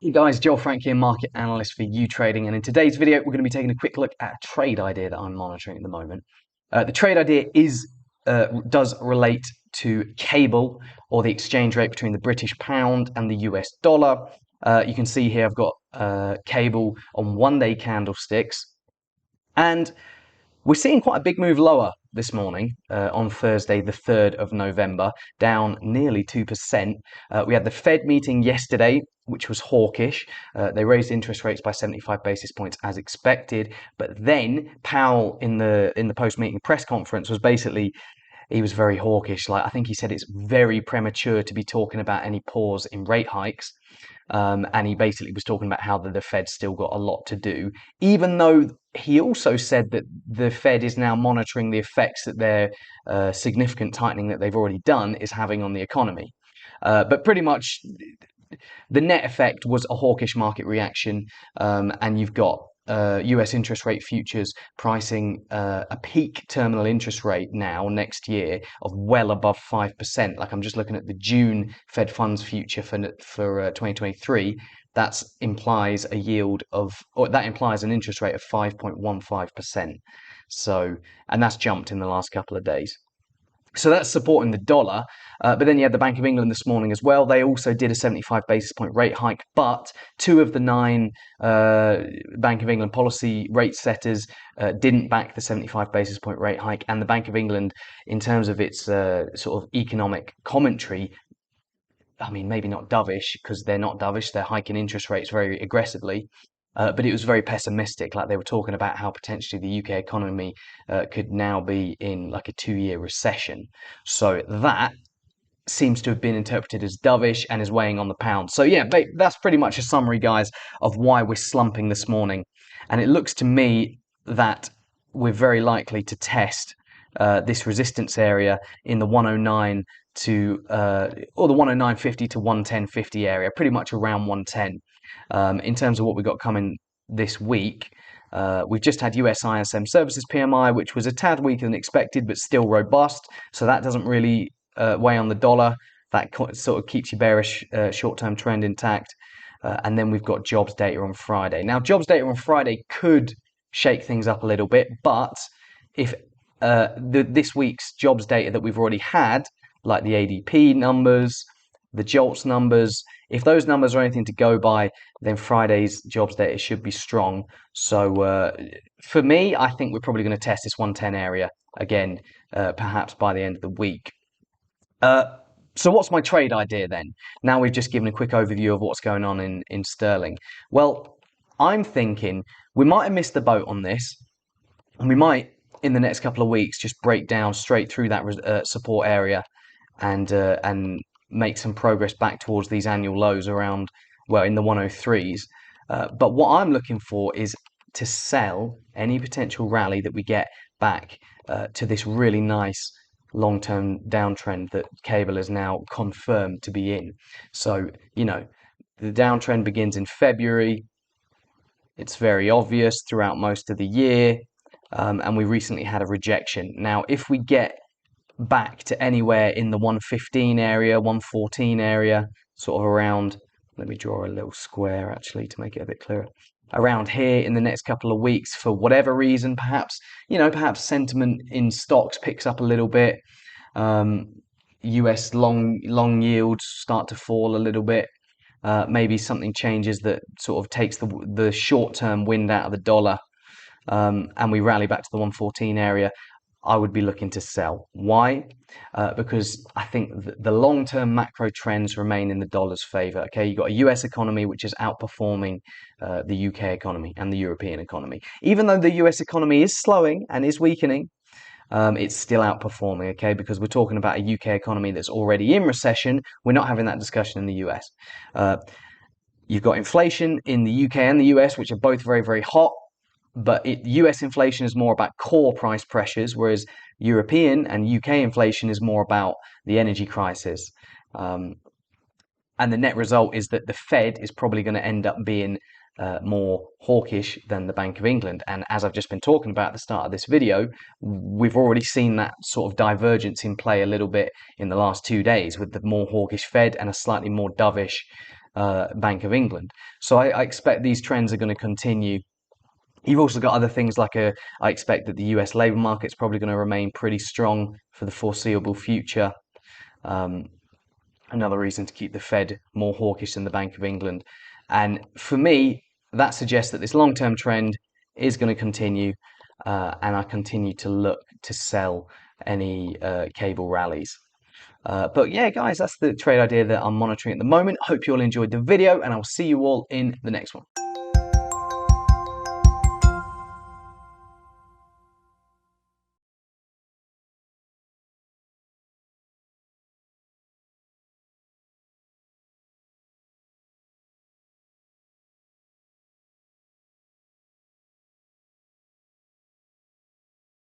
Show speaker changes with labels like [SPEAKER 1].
[SPEAKER 1] Hey guys, Joel Frank here, market analyst for YouTrading, and in today's video we're going to be taking a quick look at a trade idea that I'm monitoring at the moment. The trade idea does relate to cable, or the exchange rate between the British pound and the US dollar. You can see here I've got cable on one-day candlesticks, and we're seeing quite a big move lower this morning on Thursday, the 3rd of November, down nearly 2%. We had the Fed meeting yesterday, which was hawkish. They raised interest rates by 75 basis points as expected, but then Powell in the post-meeting press conference was basically, he was very hawkish. Like, I think he said it's very premature to be talking about any pause in rate hikes. And he basically was talking about how the Fed's still got a lot to do, even though he also said that the Fed is now monitoring the effects that their significant tightening that they've already done is having on the economy. But pretty much the net effect was a hawkish market reaction, and you've got US interest rate futures pricing a peak terminal interest rate now next year of well above 5%. Like, I'm just looking at the June Fed funds future for 2023. That implies a yield of, or that implies an interest rate of 5.15%. So, and that's jumped in the last couple of days. So that's supporting the dollar. But then you had the Bank of England this morning as well. They also did a 75 basis point rate hike, but two of the nine Bank of England policy rate setters didn't back the 75 basis point rate hike. And the Bank of England, in terms of its sort of economic commentary, I mean, maybe not dovish, because they're not dovish, they're hiking interest rates very aggressively. But it was very pessimistic. Like, they were talking about how potentially the UK economy could now be in like a 2-year recession. So that seems to have been interpreted as dovish and is weighing on the pound. So yeah, that's pretty much a summary, guys, of why we're slumping this morning. And it looks to me that we're very likely to test this resistance area in the 109 to or the 109.50 to 110.50 area, pretty much around 110. In terms of what we've got coming this week, we've just had US ISM Services PMI, which was a tad weaker than expected, but still robust. So that doesn't really weigh on the dollar. That sort of keeps your bearish short-term trend intact. And then we've got jobs data on Friday. Now, jobs data on Friday could shake things up a little bit, but if this week's jobs data that we've already had, like the ADP numbers, the JOLTS numbers, if those numbers are anything to go by, then Friday's jobs data should be strong. So for me, I think we're probably going to test this 110 area again, perhaps by the end of the week. So what's my trade idea then? Now we've just given a quick overview of what's going on in sterling. Well, I'm thinking we might have missed the boat on this, and we might, in the next couple of weeks, just break down straight through that support area and make some progress back towards these annual lows around, well, in the 103s. But what I'm looking for is to sell any potential rally that we get back to this really nice long-term downtrend that cable is now confirmed to be in. So, you know, the downtrend begins in February. It's very obvious throughout most of the year. And we recently had a rejection. Now, if we get back to anywhere in the 115 area, 114 area, sort of around, let me draw a little square actually to make it a bit clearer, around here in the next couple of weeks, for whatever reason, perhaps, perhaps sentiment in stocks picks up a little bit, US long yields start to fall a little bit, maybe something changes that sort of takes the short-term wind out of the dollar, and we rally back to the 114 area, I would be looking to sell. Why? Because I think the long-term macro trends remain in the dollar's favor. Okay, you've got a US economy which is outperforming the UK economy and the European economy. Even though the US economy is slowing and is weakening, it's still outperforming. Okay, because we're talking about a UK economy that's already in recession. We're not having that discussion in the US. You've got inflation in the UK and the US, which are both very, very hot. But US inflation is more about core price pressures, whereas European and UK inflation is more about the energy crisis. And the net result is that the Fed is probably going to end up being more hawkish than the Bank of England. And as I've just been talking about at the start of this video, we've already seen that sort of divergence in play a little bit in the last 2 days, with the more hawkish Fed and a slightly more dovish Bank of England. So I expect these trends are going to continue. You've also got other things like I expect that the US labour market's probably going to remain pretty strong for the foreseeable future. Another reason to keep the Fed more hawkish than the Bank of England. And for me, that suggests that this long-term trend is going to continue, and I continue to look to sell any cable rallies. But yeah, guys, that's the trade idea that I'm monitoring at the moment. Hope you all enjoyed the video, and I'll see you all in the next one.